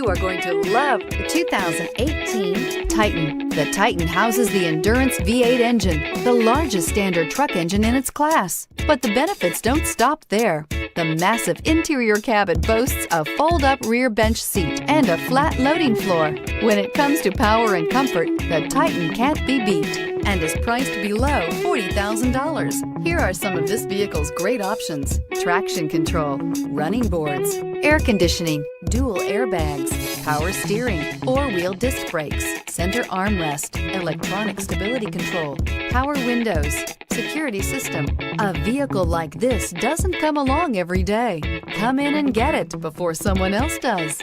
You are going to love the 2018 Titan. The Titan houses the Endurance V8 engine, the largest standard truck engine in its class. But the benefits don't stop there. The massive interior cabin boasts a fold-up rear bench seat and a flat loading floor. When it comes to power and comfort, the Titan can't be beat and is priced below $40,000. Here are some of this vehicle's great options: traction control, running boards, air conditioning, dual airbags, power steering, four-wheel disc brakes, center armrest, electronic stability control, power windows, security system. A vehicle like this doesn't come along every day. Come in and get it before someone else does.